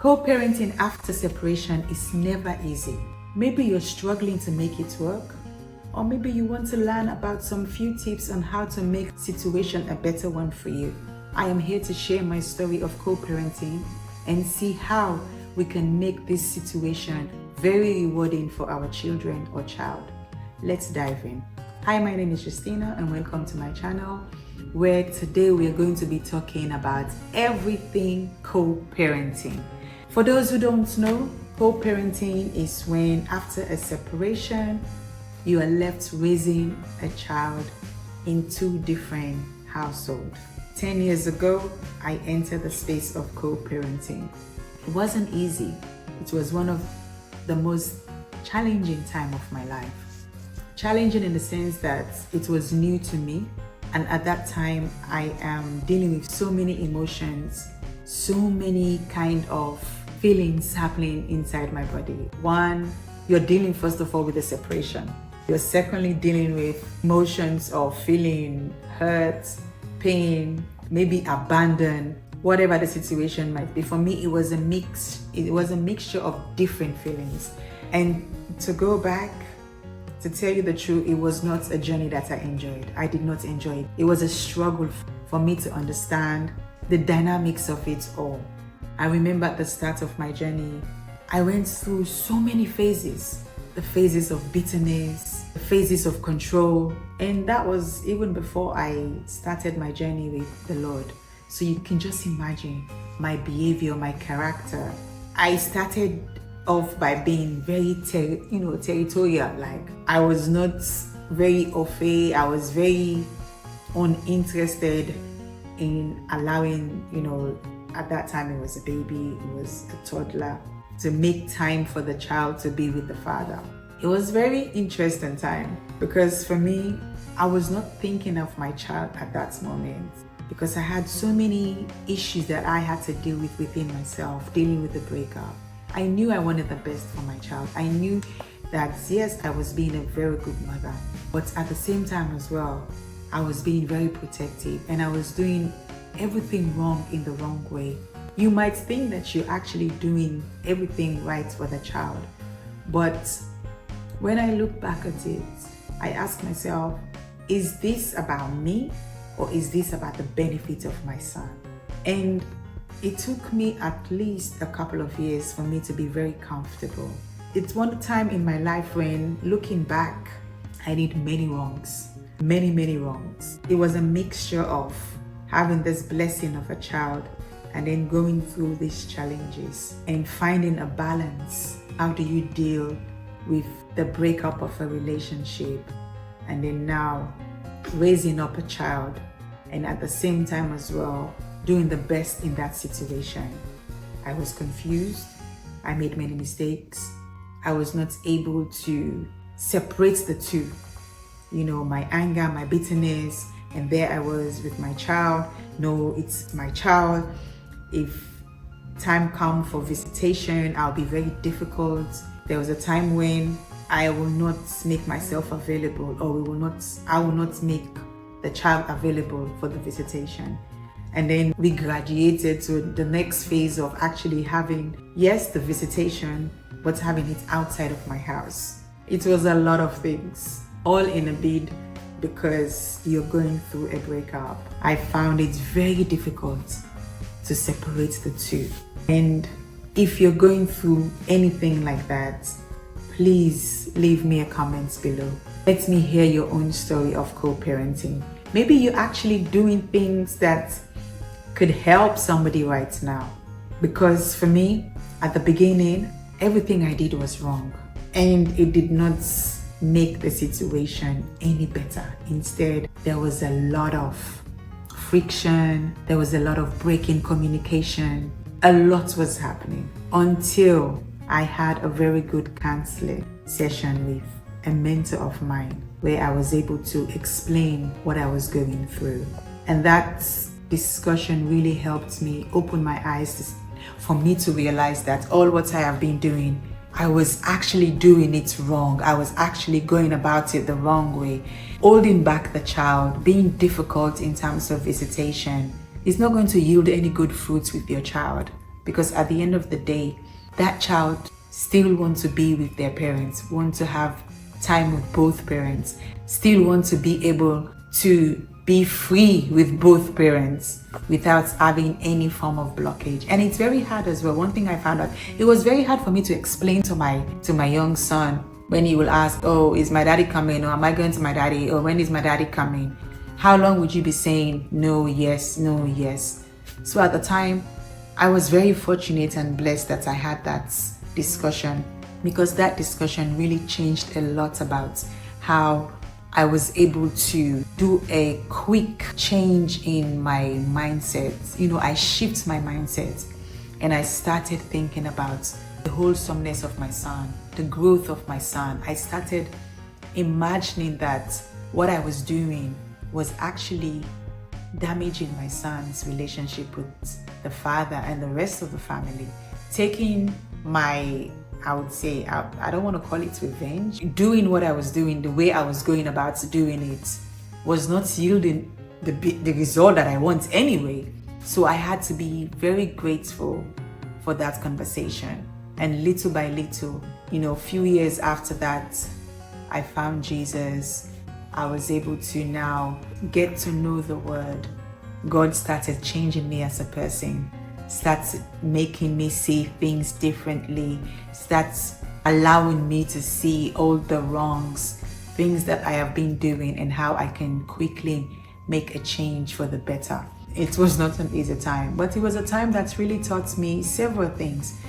Co-parenting after separation is never easy. Maybe you're struggling to make it work, or maybe you want to learn about some few tips on how to make the situation a better one for you. I am here to share my story of co-parenting and see how we can make this situation very rewarding for our children or child. Let's dive in. Hi, my name is Justina and welcome to my channel, where today we are going to be talking about everything co-parenting. For those who don't know, co-parenting is when after a separation, you are left raising a child in two different households. 10 years ago, I entered the space of co-parenting. It wasn't easy. It was one of the most challenging time of my life. Challenging in the sense that it was new to me, and at that time I am dealing with so many emotions, so many kind of feelings happening inside my body. One, you're dealing first of all with the separation. You're secondly dealing with emotions of feeling hurt, pain, maybe abandoned, whatever the situation might be. For me, it was a mixture of different feelings. And to go back, to tell you the truth, it was not a journey that I enjoyed. I did not enjoy it. It was a struggle for me to understand the dynamics of it all. I remember at the start of my journey, I went through so many phases. The phases of bitterness, the phases of control. And that was even before I started my journey with the Lord. So you can just imagine my behavior, my character. I started off by being very territorial. Like, I was not very au fait. I was very uninterested in allowing, at that time it was a baby, it was a toddler, to make time for the child to be with the father. It was very interesting time because for me, I was not thinking of my child at that moment because I had so many issues that I had to deal with within myself, dealing with the breakup. I knew I wanted the best for my child. I knew that yes, I was being a very good mother, but at the same time as well, I was being very protective and I was doing everything wrong in the wrong way. You might think that you're actually doing everything right for the child, but when I look back at it, I ask myself, is this about me or is this about the benefit of my son? And it took me at least a couple of years for me to be very comfortable. It's one time in my life when, looking back, I did many wrongs, many wrongs. It was a mixture of having this blessing of a child and then going through these challenges and finding a balance. How do you deal with the breakup of a relationship and then now raising up a child and at the same time as well doing the best in that situation? I was confused. I made many mistakes. I was not able to separate the two. My anger, my bitterness, and there I was with my child. No, it's my child. If time comes for visitation, I'll be very difficult. There was a time when I will not make myself available, or I will not make the child available for the visitation. And then we graduated to the next phase of actually having, yes, the visitation, but having it outside of my house. It was a lot of things, all in a bid because you're going through a breakup. I found it very difficult to separate the two. And if you're going through anything like that, please leave me a comment below. Let me hear your own story of co-parenting. Maybe you're actually doing things that could help somebody right now. Because for me, at the beginning, everything I did was wrong. And it did not make the situation any better. Instead, there was a lot of friction, there was a lot of breaking communication, a lot was happening until I had a very good counseling session with a mentor of mine where I was able to explain what I was going through. And that discussion really helped me open my eyes for me to realize that all what I have been doing, I was actually doing it wrong. I was actually going about it the wrong way. Holding back the child, being difficult in terms of visitation, is not going to yield any good fruits with your child, because at the end of the day, that child still wants to be with their parents, want to have time with both parents, still want to be able to be free with both parents without having any form of blockage. And it's very hard as well. One thing I found out, it was very hard for me to explain to my young son when he will ask, oh, is my daddy coming? Or am I going to my daddy? Or when is my daddy coming? How long would you be saying no, yes, no, yes? So at the time, I was very fortunate and blessed that I had that discussion, because that discussion really changed a lot about how I was able to do a quick change in my mindset. I shift my mindset and I started thinking about the wholesomeness of my son, the growth of my son. I started imagining that what I was doing was actually damaging my son's relationship with the father and the rest of the family. Taking my, I would say, I don't want to call it revenge. Doing what I was doing, the way I was going about doing it, was not yielding the result that I want anyway. So I had to be very grateful for that conversation. And little by little, a few years after that, I found Jesus. I was able to now get to know the Word. God started changing me as a person, started making me see things differently, starts allowing me to see all the wrongs, things that I have been doing, and how I can quickly make a change for the better. It was not an easy time, but it was a time that really taught me several things.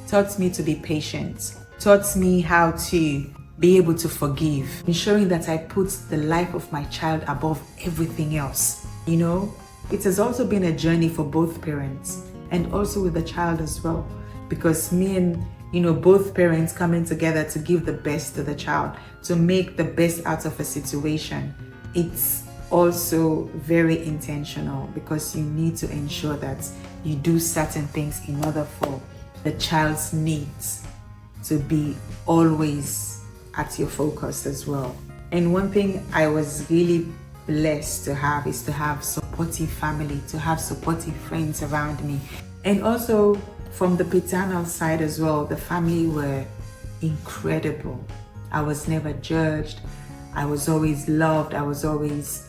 Taught me to be patient, taught me how to be able to forgive, ensuring that I put the life of my child above everything else. It has also been a journey for both parents and also with the child as well, because me and both parents coming together to give the best to the child, to make the best out of a situation. It's also very intentional, because you need to ensure that you do certain things in order for the child's needs to be always at your focus as well. And one thing I was really blessed to have is to have supportive family, to have supportive friends around me. And also from the paternal side as well, the family were incredible. I was never judged. I was always loved. I was always,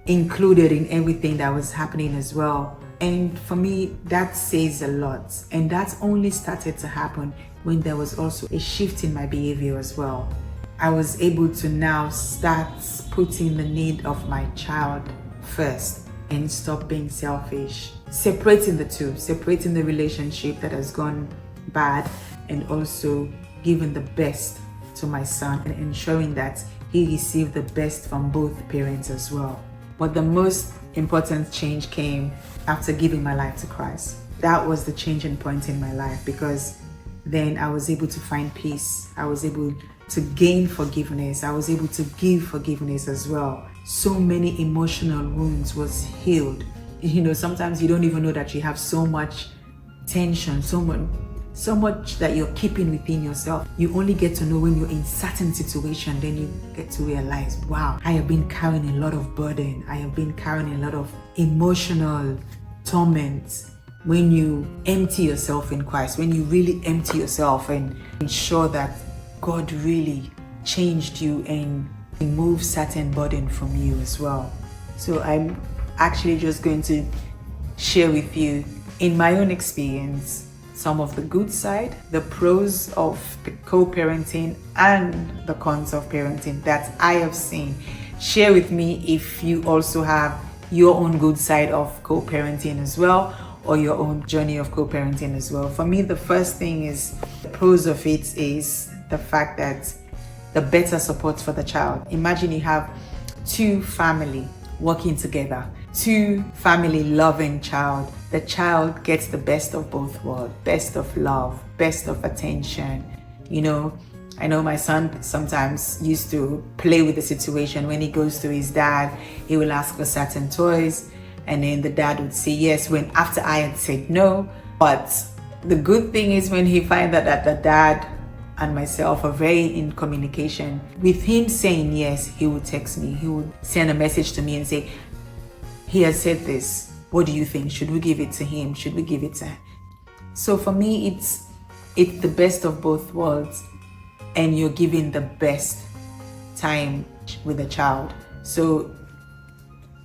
included in everything that was happening as well. And for me, that says a lot. And that only started to happen when there was also a shift in my behavior as well. I was able to now start putting the need of my child first and stop being selfish. Separating the two, separating the relationship that has gone bad, and also giving the best to my son and ensuring that he received the best from both parents as well. But the most important change came after giving my life to Christ. That was the changing point in my life, because then I was able to find peace. I was able to gain forgiveness. I was able to give forgiveness as well. So many emotional wounds was healed. Sometimes you don't even know that you have so much tension, so much that you're keeping within yourself. You only get to know when you're in certain situation, then you get to realize, wow, I have been carrying a lot of burden. I have been carrying a lot of emotional torment. When you empty yourself in Christ, when you really empty yourself and ensure that God really changed you and removed certain burden from you as well. So I'm actually just going to share with you, in my own experience, some of the good side, the pros of the co-parenting and the cons of parenting that I have seen. Share with me if you also have your own good side of co-parenting as well, or your own journey of co-parenting as well. For me, the first thing is, the pros of it is the fact that the better support for the child. Imagine you have two family working together, two family loving child. The child gets the best of both worlds, best of love, best of attention. I know my son sometimes used to play with the situation. When he goes to his dad, he will ask for certain toys, and then the dad would say yes when after I had said no. But the good thing is, when he finds that the dad and myself are very in communication, with him saying yes, he would text me. He would send a message to me and say, he has said this. What do you think? Should we give it to him? Should we give it So for me, it's the best of both worlds, and you're giving the best time with the child. So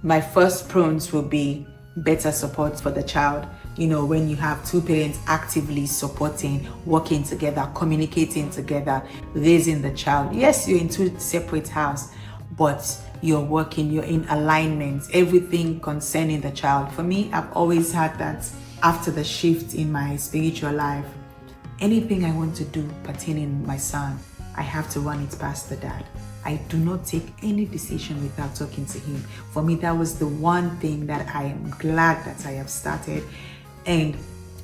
my first pros will be better support for the child. You know, when you have two parents actively supporting, working together, communicating together, raising the child. Yes, you're in two separate houses, but you're working, you're in alignment, everything concerning the child. For me, I've always had that after the shift in my spiritual life. Anything I want to do pertaining my son, I have to run it past the dad. I do not take any decision without talking to him. For me, that was the one thing that I am glad that I have started, and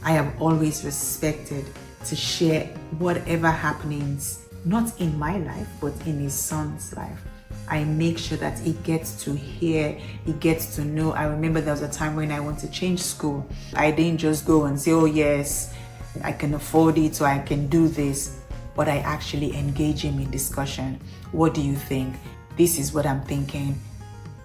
I have always respected to share whatever happenings, not in my life, but in his son's life. I make sure that he gets to hear, he gets to know. I remember there was a time when I wanted to change school. I didn't just go and say, oh yes, I can afford it, so I can do this. But I actually engage him in discussion. What do you think? This is what I'm thinking.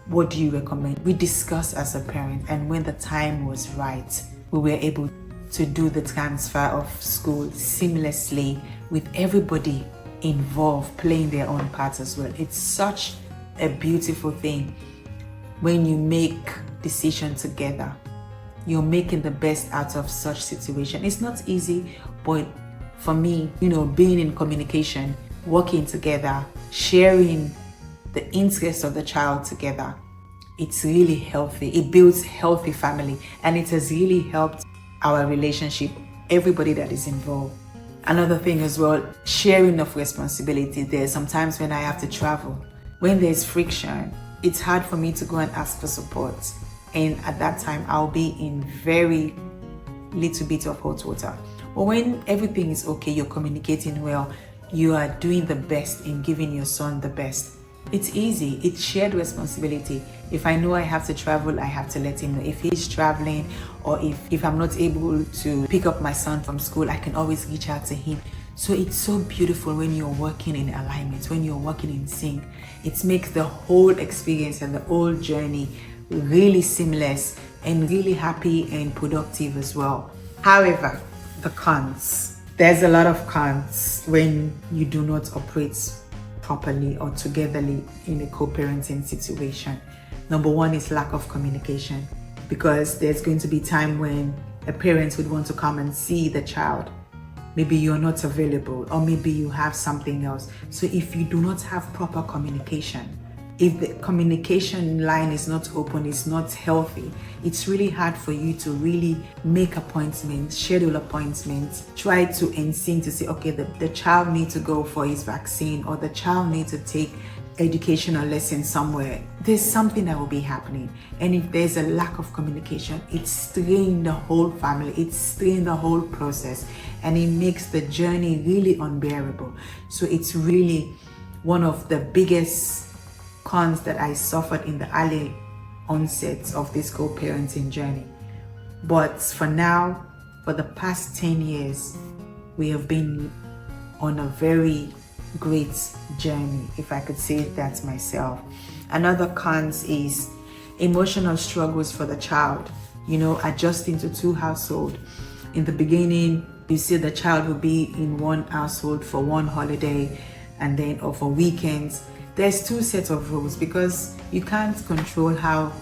What do you recommend? We discuss as a parent, and when the time was right, we were able to do the transfer of school seamlessly with everybody involved playing their own part as well. It's such a beautiful thing when you make decisions together. You're making the best out of such situation. It's not easy, but for me, you know, being in communication, working together, sharing the interests of the child together, it's really healthy. It builds healthy family, and it has really helped our relationship, everybody that is involved. Another thing as well, sharing of responsibility. There's sometimes when I have to travel, when there's friction, it's hard for me to go and ask for support. And at that time, I'll be in very little bit of hot water. But when everything is okay, you're communicating well, you are doing the best in giving your son the best. It's easy. It's shared responsibility. If I know I have to travel, I have to let him know. If he's traveling, or if I'm not able to pick up my son from school, I can always reach out to him. So it's so beautiful when you're working in alignment, when you're working in sync. It makes the whole experience and the whole journey really seamless and really happy and productive as well. However, the cons. There's a lot of cons when you do not operate properly or togetherly in a co-parenting situation. Number one is lack of communication, because there's going to be time when a parent would want to come and see the child. Maybe you're not available, or maybe you have something else. So if you do not have proper communication, if the communication line is not open, it's not healthy, it's really hard for you to really make appointments, schedule appointments, try to ensync to say, okay, the child needs to go for his vaccine, or the child needs to take educational lesson somewhere. There's something that will be happening. And if there's a lack of communication, it's straining the whole family, it's straining the whole process, and it makes the journey really unbearable. So it's really one of the biggest cons that I suffered in the early onset of this co-parenting journey. But for now, for the past 10 years, we have been on a very great journey, if I could say that myself. Another cons is emotional struggles for the child, you know, adjusting to two households. In the beginning, you see the child will be in one household for one holiday, and then or for weekends. There's two sets of rules, because you can't control how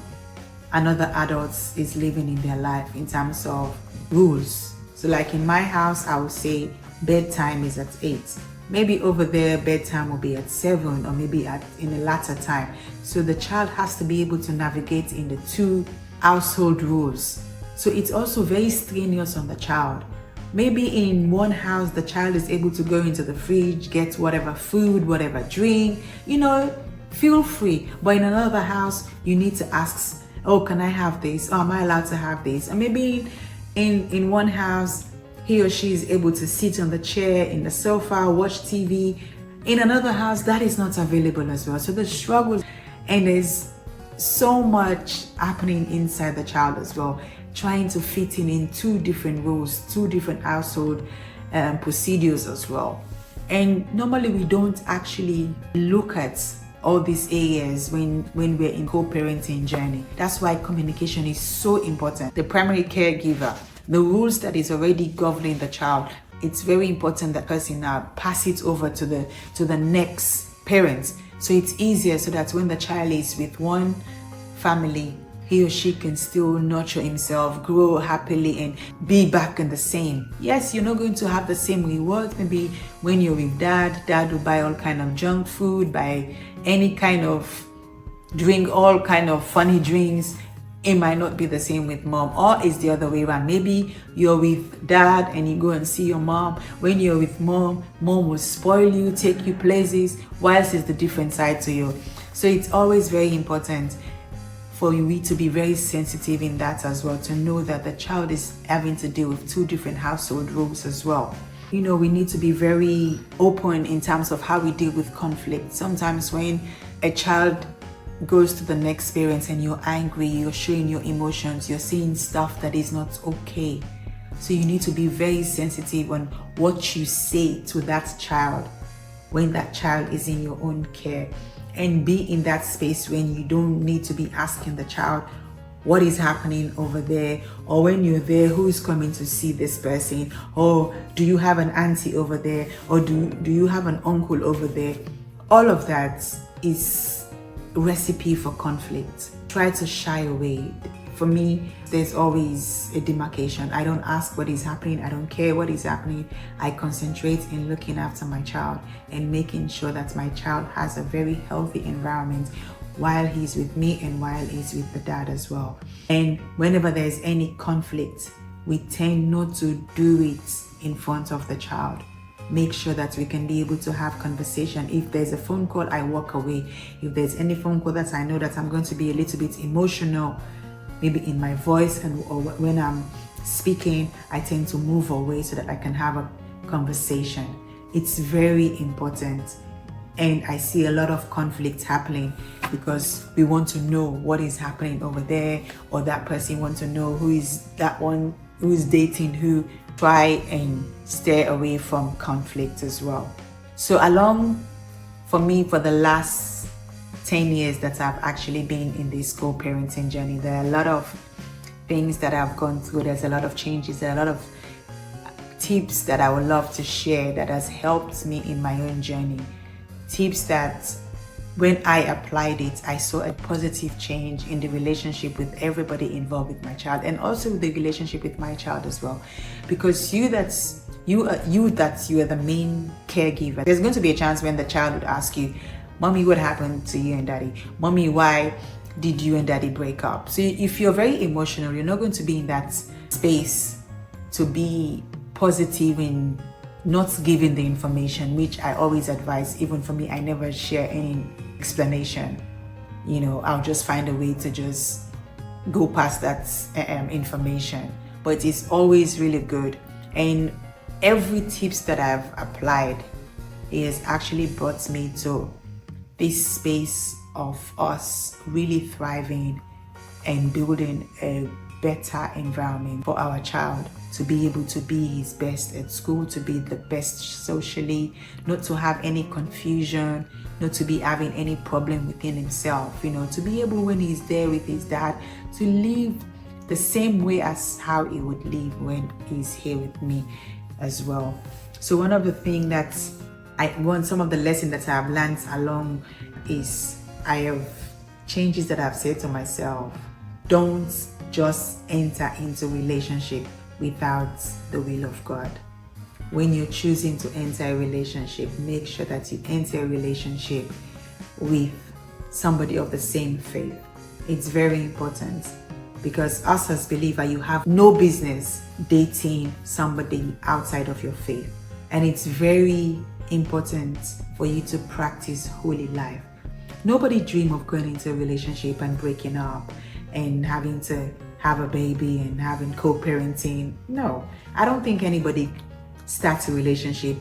another adult is living in their life in terms of rules. So like in my house, I would say bedtime is at 8. Maybe over there, bedtime will be at 7, or maybe in a later time. So the child has to be able to navigate in the two household rules. So it's also very strenuous on the child. Maybe in one house, the child is able to go into the fridge, get whatever food, whatever drink, you know, feel free. But in another house, you need to ask, oh, can I have this? Oh, am I allowed to have this? And maybe in one house, he or she is able to sit on the chair, in the sofa, watch TV. In another house, that is not available as well. So the struggle, and there's so much happening inside the child as well, trying to fit in two different rules, two different household procedures as well. And normally we don't actually look at all these areas when we're in co-parenting journey. That's why communication is so important. The primary caregiver, the rules that is already governing the child, it's very important that person now pass it over to the next parents. So it's easier, so that when the child is with one family, he or she can still nurture himself, grow happily, and be back in the same. Yes, you're not going to have the same rewards. Maybe when you're with dad will buy all kind of junk food, buy any kind of drink, all kind of funny drinks. It might not be the same with mom, or it's the other way around. Maybe you're with dad and you go and see your mom. When you're with mom will spoil you, take you places, whilst it's the different side to you. So it's always very important for we to be very sensitive in that as well, to know that the child is having to deal with two different household rules as well. You know, we need to be very open in terms of how we deal with conflict. Sometimes when a child goes to the next parent and you're angry, you're showing your emotions, you're saying stuff that is not okay. So you need to be very sensitive on what you say to that child when that child is in your own care. And be in that space when you don't need to be asking the child what is happening over there, or when you're there, who is coming to see this person, or do you have an auntie over there, or do you have an uncle over there. All of that is recipe for conflict. Try to shy away. For me, there's always a demarcation. I don't ask what is happening. I don't care what is happening. I concentrate in looking after my child and making sure that my child has a very healthy environment while he's with me and while he's with the dad as well. And whenever there's any conflict, we tend not to do it in front of the child. Make sure that we can be able to have conversation. If there's a phone call, I walk away. If there's any phone call that I know that I'm going to be a little bit emotional, maybe in my voice, or when I'm speaking, I tend to move away so that I can have a conversation. It's very important. And I see a lot of conflict happening because we want to know what is happening over there, or that person wants to know who is that one who is dating who. Try and stay away from conflict as well. So for the last 10 years that I've actually been in this co-parenting journey, there are a lot of things that I've gone through. There's a lot of changes. There are a lot of tips that I would love to share that has helped me in my own journey. Tips that when I applied it, I saw a positive change in the relationship with everybody involved with my child, and also the relationship with my child as well. Because you are the main caregiver. There's going to be a chance when the child would ask you, "Mommy, what happened to you and daddy? Mommy, why did you and daddy break up?" So if you're very emotional, you're not going to be in that space to be positive in not giving the information, which I always advise. Even for me, I never share any explanation. You know, I'll just find a way to just go past that information. But it's always really good. And every tips that I've applied is actually brought me to this space of us really thriving and building a better environment for our child, to be able to be his best at school, to be the best socially, not to have any confusion, not to be having any problem within himself, you know, to be able, when he's there with his dad, to live the same way as how he would live when he's here with me as well. So one of the things that some of the lessons that I've learned along is I have changes that I've said to myself. Don't just enter into relationship without the will of God. When you're choosing to enter a relationship, make sure that you enter a relationship with somebody of the same faith. It's very important, because us as believers, you have no business dating somebody outside of your faith. And it's very important for you to practice holy life. Nobody dreams of going into a relationship and breaking up and having to have a baby and having co-parenting. No, I don't think anybody starts a relationship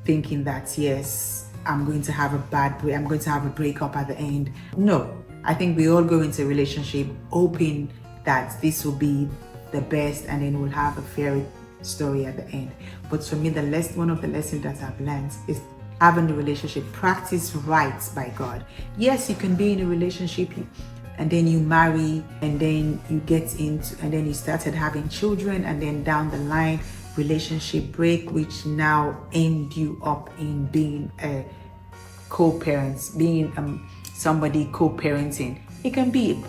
thinking that, yes, I'm going to have a breakup at the end. No, I think we all go into a relationship hoping that this will be the best and then we'll have a fairy story at the end. But for me, one of the lessons that I've learned is having the relationship practiced right by God. Yes, you can be in a relationship and then you marry, and then you get into, and then you started having children, and then down the line, relationship break, which now end you up in being a co-parents, being somebody co-parenting. It can be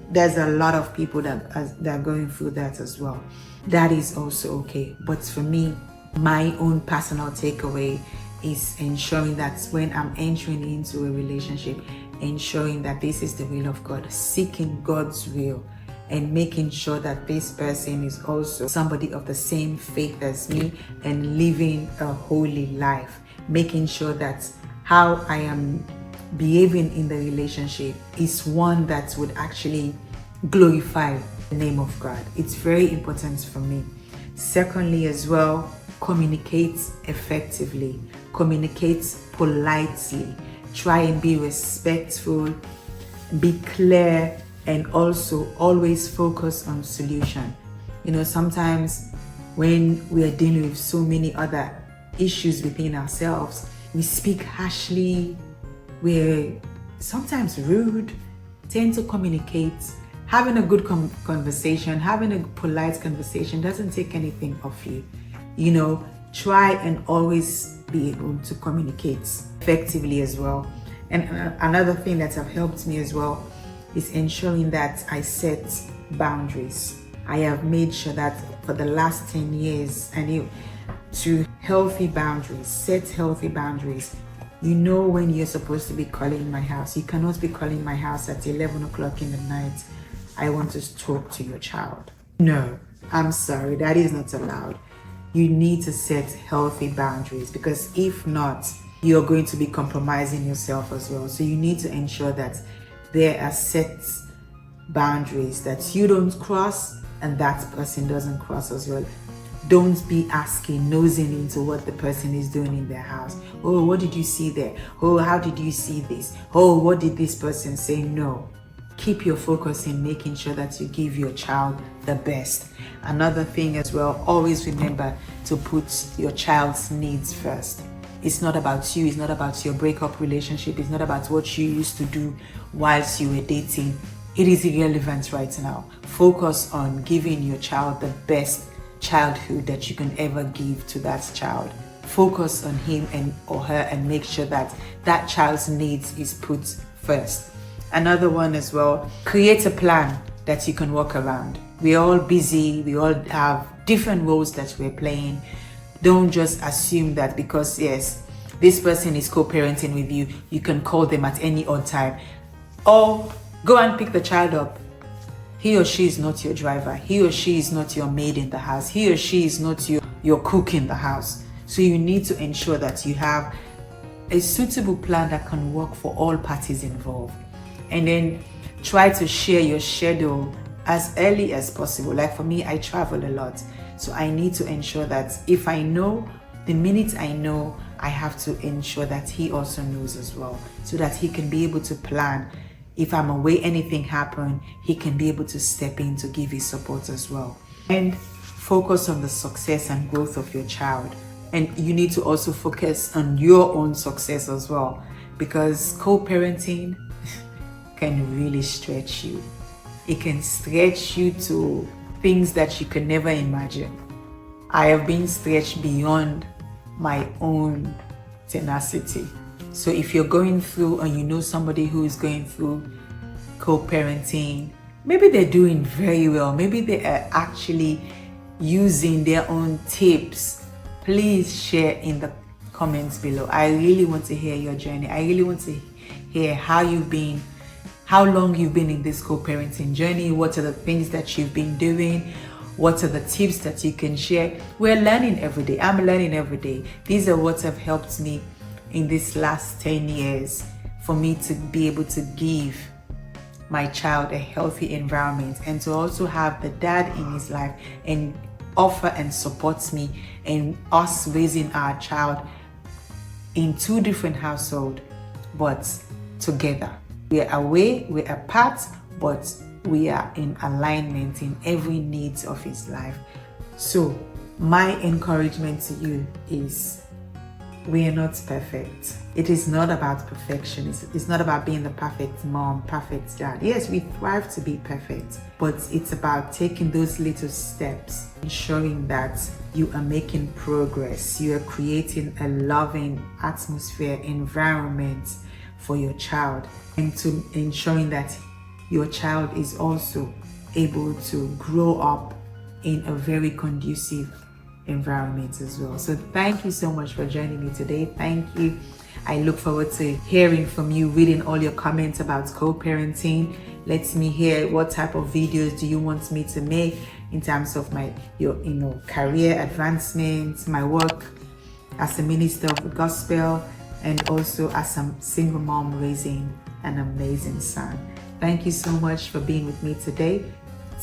there's a lot of people that are going through that as well. That is also okay. But for me, my own personal takeaway is ensuring that when I'm entering into a relationship, ensuring that this is the will of God, seeking God's will, and making sure that this person is also somebody of the same faith as me and living a holy life, making sure that how I am behaving in the relationship is one that would actually glorify the name of God. It's very important for me. Secondly as well, communicate effectively, communicate politely, try and be respectful, be clear, and also always focus on solution. You know, sometimes when we are dealing with so many other issues within ourselves, we speak harshly, we're sometimes rude, tend to communicate. Having a good conversation, having a polite conversation doesn't take anything off you. You know, try and always be able to communicate effectively as well. And another thing that have helped me as well is ensuring that I set boundaries. I have made sure that for the last 10 years, to healthy boundaries, set healthy boundaries. You know when you're supposed to be calling my house. You cannot be calling my house at 11 o'clock in the night. I want to talk to your child. No, I'm sorry, that is not allowed. You need to set healthy boundaries, because if not, you're going to be compromising yourself as well. So you need to ensure that there are set boundaries that you don't cross and that person doesn't cross as well. Don't be asking, nosing into what the person is doing in their house. Oh, what did you see there? Oh, how did you see this? Oh, what did this person say? No. Keep your focus in making sure that you give your child the best. Another thing as well, always remember to put your child's needs first. It's not about you, it's not about your breakup relationship, it's not about what you used to do whilst you were dating. It is irrelevant right now. Focus on giving your child the best childhood that you can ever give to that child. Focus on him or her and make sure that that child's needs is put first. Another one as well, create a plan that you can work around. We're all busy, we all have different roles that we're playing. Don't just assume that because yes, this person is co-parenting with you, you can call them at any odd time. Or go and pick the child up. He or she is not your driver. He or she is not your maid in the house. He or she is not your cook in the house. So you need to ensure that you have a suitable plan that can work for all parties involved. And then try to share your schedule as early as possible. Like for me, I travel a lot. So I need to ensure that if I know, the minute I know, I have to ensure that he also knows as well, so that he can be able to plan. If I'm away, anything happen, he can be able to step in to give his support as well. And focus on the success and growth of your child. And you need to also focus on your own success as well, because co-parenting can really stretch you. It can stretch you to things that you can never imagine. I have been stretched beyond my own tenacity. So if you're going through, and you know somebody who is going through co-parenting, maybe they're doing very well, maybe they are actually using their own tips, please share in the comments below. I really want to hear your journey. I really want to hear how long you've been in this co-parenting journey. What are the things that you've been doing? What are the tips that you can share? We're learning every day. I'm learning every day. These are what have helped me in this last 10 years for me to be able to give my child a healthy environment, and to also have the dad in his life and offer and support me in us raising our child in two different households, but together. We're away, we're apart, but we are in alignment in every need of his life. So my encouragement to you is We are not perfect. It is not about perfection. It's not about being the perfect mom, perfect dad. Yes, we thrive to be perfect, but it's about taking those little steps, ensuring that you are making progress. You are creating a loving atmosphere, environment for your child, and to ensuring that your child is also able to grow up in a very conducive environment as well. So thank you so much for joining me today. Thank you. I look forward to hearing from you, reading all your comments about co-parenting. Let me hear what type of videos do you want me to make in terms of your career advancement, my work as a minister of the gospel, and also as a single mom raising an amazing son. Thank you so much for being with me today.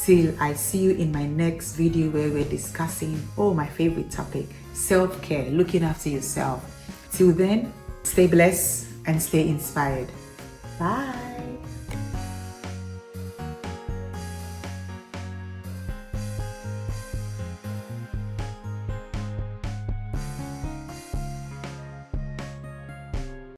Till I see you in my next video where we're discussing, my favorite topic, self-care, looking after yourself. Till then, stay blessed and stay inspired. Bye.